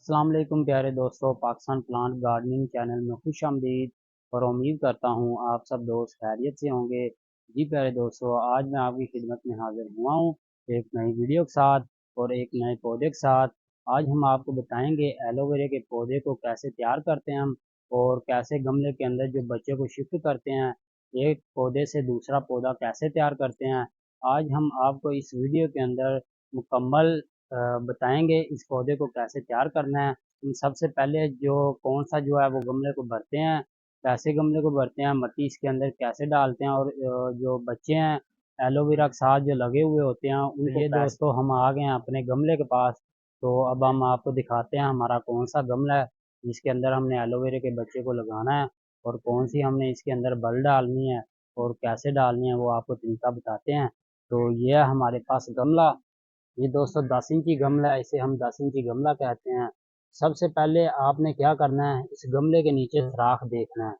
अस्सलाम वालेकुम प्यारे दोस्तों, पाकिस्तान प्लांट गार्डनिंग चैनल में खुश आमदीद। और उम्मीद करता हूँ आप सब दोस्त खैरियत से होंगे। जी प्यारे दोस्तों, आज मैं आपकी खिदमत में हाजिर हुआ हूँ एक नई वीडियो के साथ और एक नए पौधे के साथ। आज हम आपको बताएंगे एलोवेरा के पौधे को कैसे तैयार करते हैं हम, और कैसे गमले के अंदर जो बच्चे को शिफ्ट करते हैं, एक पौधे से दूसरा पौधा कैसे तैयार करते हैं। आज हम आपको इस वीडियो के अंदर मुकम्मल बताएंगे इस पौधे को कैसे तैयार करना है। सबसे पहले जो कौन सा जो है वो गमले को भरते हैं, कैसे गमले को भरते हैं, मिट्टी इसके अंदर कैसे डालते हैं, और जो बच्चे हैं एलोवेरा के साथ जो लगे हुए होते हैं उनको ये दोस्तों हम आ गए हैं अपने गमले के पास। तो अब हम आपको दिखाते हैं हमारा कौन सा गमला है जिसके अंदर हमने एलोवेरा के बच्चे को लगाना है, और कौन सी हमने इसके अंदर बल डालनी है और कैसे डालनी है वो आपको तरीका बताते हैं। तो ये है हमारे पास गमला। ये दोस्तों 10 इंची गमला है, इसे हम 10 इंची गमला कहते हैं। सबसे पहले आपने क्या करना है, इस गमले के नीचे सुराख देखना है,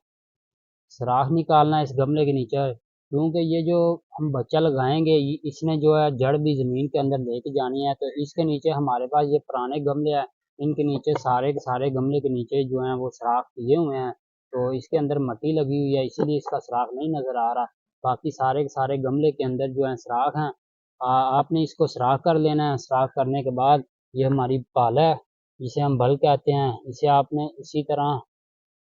सुराख निकालना है इस गमले के नीचे, क्योंकि ये जो हम बच्चा लगाएंगे इसने जो है जड़ भी ज़मीन के अंदर लेके जानी है। तो इसके नीचे हमारे पास ये पुराने गमले हैं, इनके नीचे सारे के सारे गमले के नीचे जो हैं वो सुराख किए हुए हैं। तो इसके अंदर मिट्टी लगी हुई है इसीलिए इसका सुराख नहीं नज़र आ रहा। बाकी सारे के सारे गमले के अंदर जो है सुराख हैं। आपने इसको सुराख कर लेना है। सुराख करने के बाद ये हमारी पाल है जिसे हम बल कहते हैं, इसे आपने इसी तरह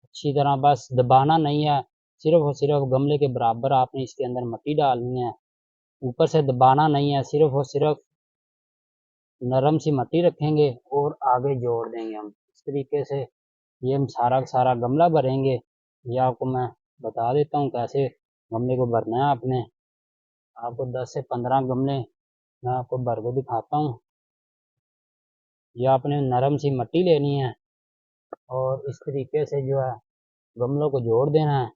अच्छी तरह बस दबाना नहीं है, सिर्फ और सिर्फ गमले के बराबर आपने इसके अंदर मिट्टी डालनी है। ऊपर से दबाना नहीं है, सिर्फ और सिर्फ नरम सी मिट्टी रखेंगे और आगे जोड़ देंगे हम इस तरीके से। ये हम सारा का सारा गमला भरेंगे। ये आपको मैं बता देता हूँ कैसे गमले को भरना है। आपको 10 से 15 गमले मैं आपको भर के दिखाता हूँ। ये आपने नरम सी मिट्टी लेनी है और इस तरीके से जो है गमलों को जोड़ देना है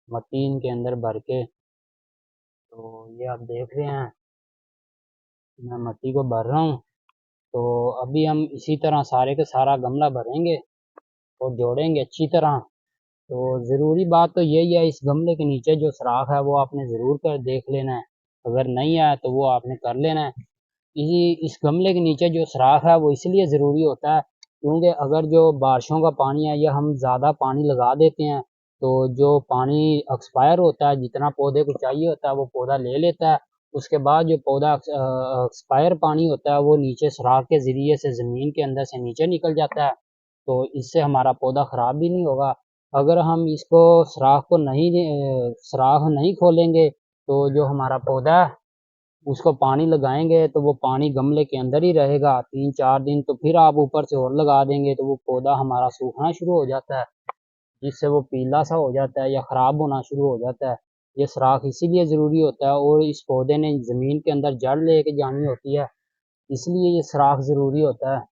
मिट्टी इनके अंदर भर के। तो ये आप देख रहे हैं मैं मिट्टी को भर रहा हूँ। तो अभी हम इसी तरह सारे का सारा गमला भरेंगे और जोड़ेंगे अच्छी तरह। तो ज़रूरी बात तो यही है, इस गमले के नीचे जो सुराख है वो आपने ज़रूर कर देख लेना है, अगर नहीं आया तो वो आपने कर लेना है। इस गमले के नीचे जो सुराख है वो इसलिए ज़रूरी होता है क्योंकि अगर जो बारिशों का पानी है या हम ज़्यादा पानी लगा देते हैं तो जो पानी एक्सपायर होता है, जितना पौधे को चाहिए होता है वो पौधा ले लेता है। उसके बाद जो पौधा एक्सपायर पानी होता है वो नीचे सुराख के ज़रिए से ज़मीन के अंदर से नीचे निकल जाता है। तो इससे हमारा पौधा ख़राब भी नहीं होगा। अगर हम इसको सुराख नहीं खोलेंगे तो जो हमारा पौधा है उसको पानी लगाएंगे तो वो पानी गमले के अंदर ही रहेगा 3-4 दिन। तो फिर आप ऊपर से और लगा देंगे तो वो पौधा हमारा सूखना शुरू हो जाता है, जिससे वो पीला सा हो जाता है या ख़राब होना शुरू हो जाता है। ये सुराख इसीलिए ज़रूरी होता है, और इस पौधे ने ज़मीन के अंदर जड़ लेके जानी होती है, इसलिए ये सुराख ज़रूरी होता है।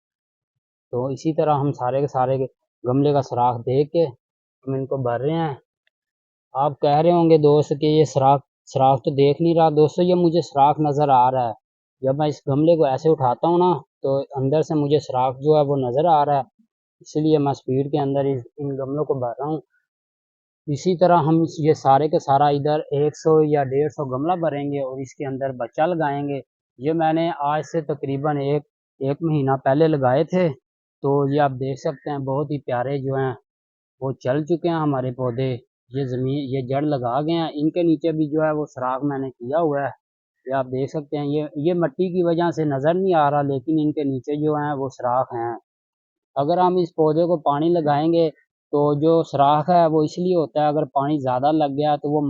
तो इसी तरह हम सारे के सारे गमले का सुराख देख के हम इनको भर रहे हैं। आप कह रहे होंगे दोस्त कि ये सुराख सुराख तो देख नहीं रहा। दोस्तों ये मुझे सुराख नज़र आ रहा है, जब मैं इस गमले को ऐसे उठाता हूँ ना तो अंदर से मुझे सुराख जो है वो नज़र आ रहा है, इसलिए मैं स्पीड के अंदर इन गमलों को भर रहा हूँ। इसी तरह हम ये सारे के सारा इधर 100 या 150 गमला भरेंगे और इसके अंदर बच्चा लगाएंगे। ये मैंने आज से तकरीबन एक महीना पहले लगाए थे। तो ये आप देख सकते हैं बहुत ही प्यारे जो हैं वो चल चुके हैं हमारे पौधे। ये ज़मीन ये जड़ लगा गए हैं, इनके नीचे भी जो है वो सुराख मैंने किया हुआ है। ये आप देख सकते हैं, ये मिट्टी की वजह से नज़र नहीं आ रहा लेकिन इनके नीचे जो हैं वो सुराख हैं। अगर हम इस पौधे को पानी लगाएंगे तो जो सुराख है वो इसलिए होता है, अगर पानी ज़्यादा लग गया तो वो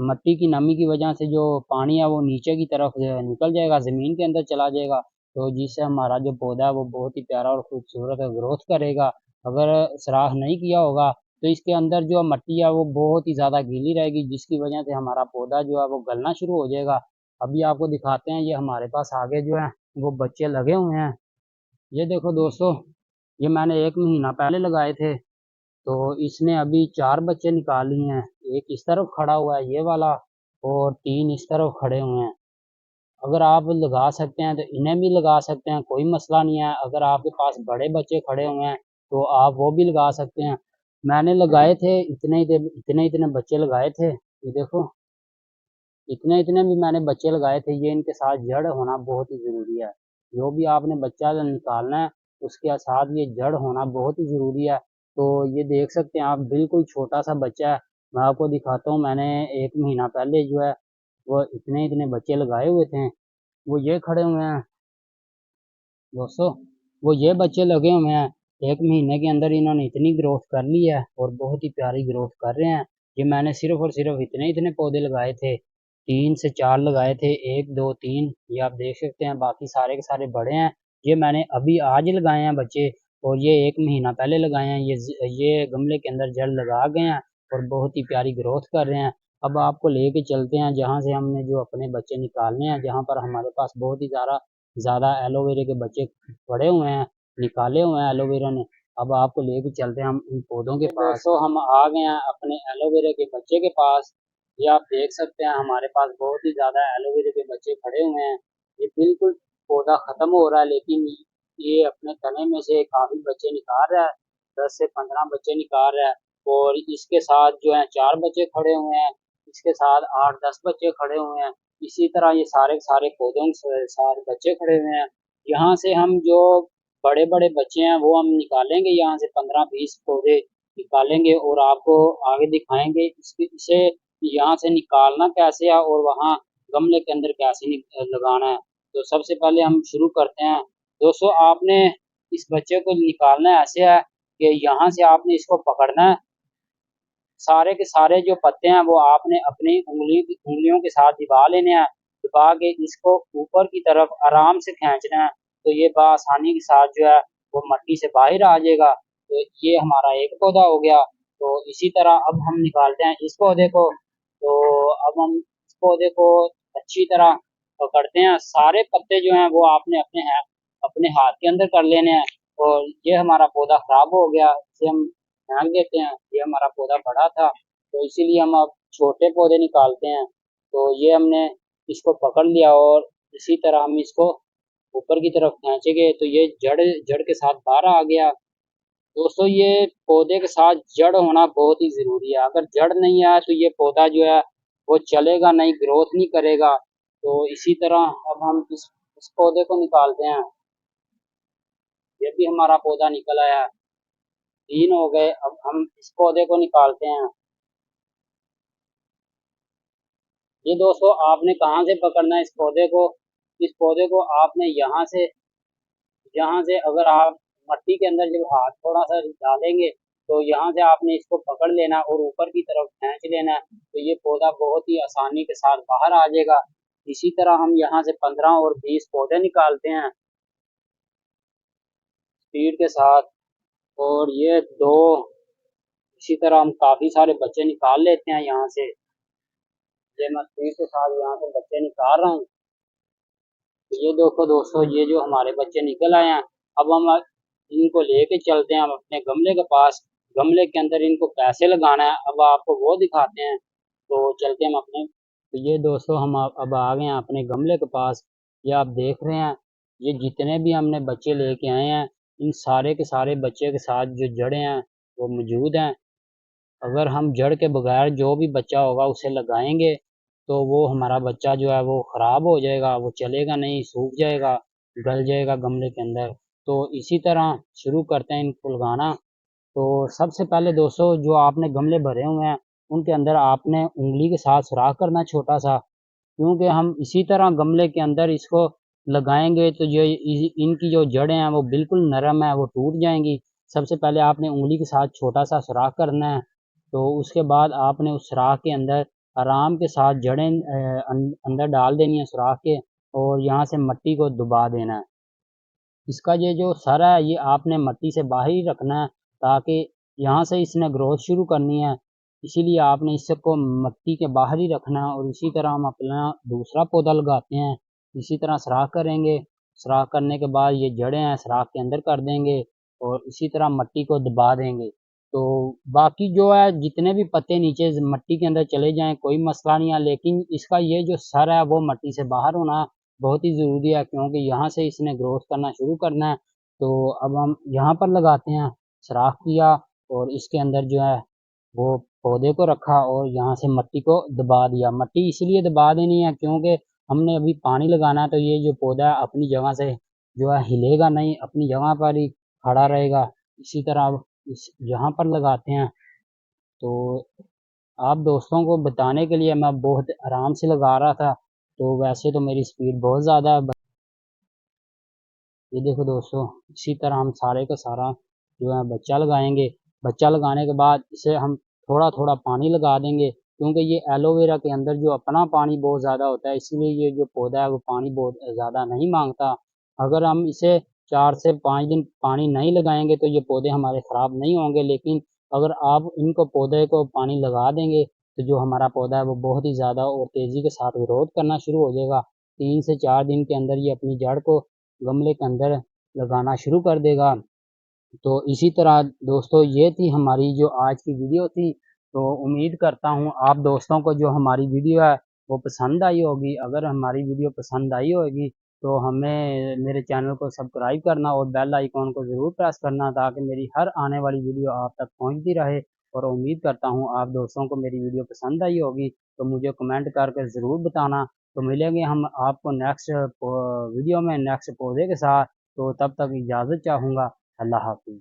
मिट्टी की नमी की वजह से जो पानी है वो नीचे की तरफ निकल जाएगा, ज़मीन के अंदर चला जाएगा। तो जिससे हमारा जो पौधा है वो बहुत ही प्यारा और खूबसूरत ग्रोथ करेगा। अगर सुराख नहीं किया होगा तो इसके अंदर जो मिट्टी है वो बहुत ही ज़्यादा गीली रहेगी, जिसकी वजह से हमारा पौधा जो है वो गलना शुरू हो जाएगा। अभी आपको दिखाते हैं, ये हमारे पास आगे जो है वो बच्चे लगे हुए हैं। ये देखो दोस्तों, ये मैंने एक महीना पहले लगाए थे। तो इसने अभी 4 बच्चे निकाल लिए हैं। एक इस तरफ खड़ा हुआ है ये वाला, और 3 इस तरफ खड़े हुए हैं। अगर आप लगा सकते हैं तो इन्हें भी लगा सकते हैं, कोई मसला नहीं है। अगर आपके पास बड़े बच्चे खड़े हुए हैं तो आप वो भी लगा सकते हैं। मैंने लगाए थे इतने बच्चे लगाए थे। ये देखो इतने इतने भी मैंने बच्चे लगाए थे। ये इनके साथ जड़ होना बहुत ही ज़रूरी है। जो भी आपने बच्चा निकालना है उसके साथ ये जड़ होना बहुत ही ज़रूरी है। तो ये देख सकते हैं आप, बिल्कुल छोटा सा बच्चा है। मैं आपको दिखाता हूँ, मैंने 1 महीना पहले जो है वो इतने इतने बच्चे लगाए हुए थे। वो ये खड़े हुए हैं दोस्तों, वो ये बच्चे लगे हुए हैं। 1 महीने के अंदर इन्होंने इतनी ग्रोथ कर ली है और बहुत ही प्यारी ग्रोथ कर रहे हैं। ये मैंने सिर्फ और सिर्फ इतने इतने पौधे लगाए थे, 3 से 4 लगाए थे, 1 2 3, ये आप देख सकते हैं। बाकी सारे के सारे बड़े हैं। ये मैंने अभी आज लगाए हैं बच्चे, और ये 1 महीना पहले लगाए हैं। ये गमले के अंदर जड़ लगा गए हैं और बहुत ही प्यारी ग्रोथ कर रहे हैं। अब आपको लेके चलते हैं जहाँ से हमने जो अपने बच्चे निकालने हैं, जहाँ पर हमारे पास बहुत ही ज़्यादा एलोवेरा के बच्चे पड़े हुए हैं, निकाले हुए हैं एलोवेरा ने। अब आपको लेके चलते हैं हम इन पौधों के पास। दोस्तों, हम आ गए हैं अपने एलोवेरा के बच्चे के पास। ये आप देख सकते हैं, हमारे पास बहुत ही ज़्यादा एलोवेरा के बच्चे खड़े हुए हैं। ये बिल्कुल पौधा ख़त्म हो रहा है, लेकिन ये अपने तने में से काफ़ी बच्चे निकाल रहा है। 10 से 15 बच्चे निकाल रहा है। और इसके साथ जो है 4 बच्चे खड़े हुए हैं, इसके साथ 8 10 बच्चे खड़े हुए हैं। इसी तरह ये सारे के सारे पौधों के साथ बच्चे खड़े हुए हैं। यहाँ से हम जो बड़े बड़े बच्चे हैं वो हम निकालेंगे, यहाँ से 15 20 पौधे निकालेंगे और आपको आगे दिखाएंगे इसे यहाँ से निकालना कैसे है और वहाँ गमले के अंदर कैसे लगाना है। तो सबसे पहले हम शुरू करते हैं। दोस्तों, आपने इस बच्चे को निकालना ऐसे है कि यहाँ से आपने इसको पकड़ना है। सारे के सारे जो पत्ते हैं वो आपने अपनी उंगलियों के साथ दबा लेने हैं। दबा के इसको ऊपर की तरफ आराम से खींचना है, तो ये बआसानी के साथ जो है वो मट्टी से बाहर आ जाएगा। तो ये हमारा एक पौधा हो गया। तो इसी तरह अब हम निकालते हैं इस पौधे को। तो अब हम इस पौधे को अच्छी तरह पकड़ते हैं। सारे पत्ते जो हैं वो आपने अपने हाथ के अंदर कर लेने हैं। और ये हमारा पौधा खराब हो गया, इसे हम फेंक देते हैं। ये हमारा पौधा बड़ा था, तो इसीलिए हम अब छोटे पौधे निकालते हैं। तो ये हमने इसको पकड़ लिया और इसी तरह हम इसको ऊपर की तरफ खींचेंगे तो ये जड़ जड़ के साथ बाहर आ गया। दोस्तों, ये पौधे के साथ जड़ होना बहुत ही ज़रूरी है। अगर जड़ नहीं है तो ये पौधा जो है वो चलेगा नहीं, ग्रोथ नहीं करेगा। तो इसी तरह अब हम इस पौधे को निकालते हैं। ये भी हमारा पौधा निकल आया। 3 हो गए। अब हम इस पौधे को निकालते हैं। ये दोस्तों, आपने कहाँ से पकड़ना है इस पौधे को? इस पौधे को आपने यहाँ से अगर आप मट्टी के अंदर जब हाथ थोड़ा सा डालेंगे तो यहाँ से आपने इसको पकड़ लेना और ऊपर की तरफ खींच लेना है, तो ये पौधा बहुत ही आसानी के साथ बाहर आ जाएगा। इसी तरह हम यहाँ से 15 और 20 पौधे निकालते हैं स्पीड के साथ। और ये दो, इसी तरह हम काफ़ी सारे बच्चे निकाल लेते हैं यहाँ से। ये मैं स्पीड के साथ यहाँ से बच्चे निकाल रहा हूँ। तो ये देखो दोस्तों, ये जो हमारे बच्चे निकल आए हैं। अब हम इनको लेके चलते हैं हम अपने गमले के पास। गमले के अंदर इनको कैसे लगाना है अब आपको वो दिखाते हैं। तो चलते हैं हम अपने। तो ये दोस्तों, हम अब आ गए हैं अपने गमले के पास। ये आप देख रहे हैं, ये जितने भी हमने बच्चे लेके आए हैं, इन सारे के सारे बच्चे के साथ जो जड़ें हैं वो मौजूद हैं। अगर हम जड़ के बगैर जो भी बच्चा होगा उसे लगाएंगे तो वो हमारा बच्चा जो है वो ख़राब हो जाएगा, वो चलेगा नहीं, सूख जाएगा, गल जाएगा गमले के अंदर। तो इसी तरह शुरू करते हैं इनको लगाना। तो सबसे पहले दोस्तों, जो आपने गमले भरे हुए हैं उनके अंदर आपने उंगली के साथ सुराख करना छोटा सा, क्योंकि हम इसी तरह गमले के अंदर इसको लगाएंगे तो जो इनकी जो जड़ें हैं वो बिल्कुल नरम है, वो टूट जाएंगी। सबसे पहले आपने उंगली के साथ छोटा सा सुराख करना है। तो उसके बाद आपने उस सुराख के अंदर आराम के साथ जड़ें अंदर डाल देनी है सुराख के, और यहाँ से मट्टी को दबा देना है। इसका ये जो सर है ये आपने मट्टी से बाहर ही रखना है, ताकि यहाँ से इसने ग्रोथ शुरू करनी है, इसीलिए आपने इसको मट्टी के बाहर ही रखना है। और इसी तरह हम अपना दूसरा पौधा लगाते हैं। इसी तरह सुराख करेंगे, सुराख करने के बाद ये जड़ें हैं सुराख के अंदर कर देंगे और इसी तरह मट्टी को दबा देंगे। तो बाकी जो है जितने भी पत्ते नीचे मट्टी के अंदर चले जाएं कोई मसला नहीं है, लेकिन इसका ये जो सर है वो मट्टी से बाहर होना बहुत ही ज़रूरी है, क्योंकि यहाँ से इसने ग्रोथ करना शुरू करना है। तो अब हम यहाँ पर लगाते हैं, सुराख किया और इसके अंदर जो है वो पौधे को रखा और यहाँ से मट्टी को दबा दिया। मट्टी इसलिए दबा देनी है क्योंकि हमने अभी पानी लगाना है, तो ये जो पौधा है अपनी जगह से जो है हिलेगा नहीं, अपनी जगह पर ही खड़ा रहेगा। इसी तरह इस जहाँ पर लगाते हैं। तो आप दोस्तों को बताने के लिए मैं बहुत आराम से लगा रहा था, तो वैसे तो मेरी स्पीड बहुत ज़्यादा है। ये देखो दोस्तों, इसी तरह हम सारे का सारा जो है बच्चा लगाएंगे। बच्चा लगाने के बाद इसे हम थोड़ा थोड़ा पानी लगा देंगे, क्योंकि ये एलोवेरा के अंदर जो अपना पानी बहुत ज़्यादा होता है, इसलिए ये जो पौधा है वो पानी बहुत ज़्यादा नहीं मांगता। अगर हम इसे 4 से 5 दिन पानी नहीं लगाएंगे तो ये पौधे हमारे ख़राब नहीं होंगे, लेकिन अगर आप इनको पौधे को पानी लगा देंगे तो जो हमारा पौधा है वो बहुत ही ज़्यादा और तेज़ी के साथ ग्रोथ करना शुरू हो जाएगा। 3 से 4 दिन के अंदर ये अपनी जड़ को गमले के अंदर लगाना शुरू कर देगा। तो इसी तरह दोस्तों ये थी हमारी जो आज की वीडियो थी। तो उम्मीद करता हूँ आप दोस्तों को जो हमारी वीडियो है वो पसंद आई होगी। अगर हमारी वीडियो पसंद आई होगी तो हमें मेरे चैनल को सब्सक्राइब करना और बेल आइकॉन को ज़रूर प्रेस करना, ताकि मेरी हर आने वाली वीडियो आप तक पहुँचती रहे। और उम्मीद करता हूँ आप दोस्तों को मेरी वीडियो पसंद आई होगी, तो मुझे कमेंट करके ज़रूर बताना। तो मिलेंगे हम आपको नेक्स्ट वीडियो में नेक्स्ट पौधे के साथ। तो तब तक इजाज़त चाहूँगा। अल्लाह हाफ़िज़।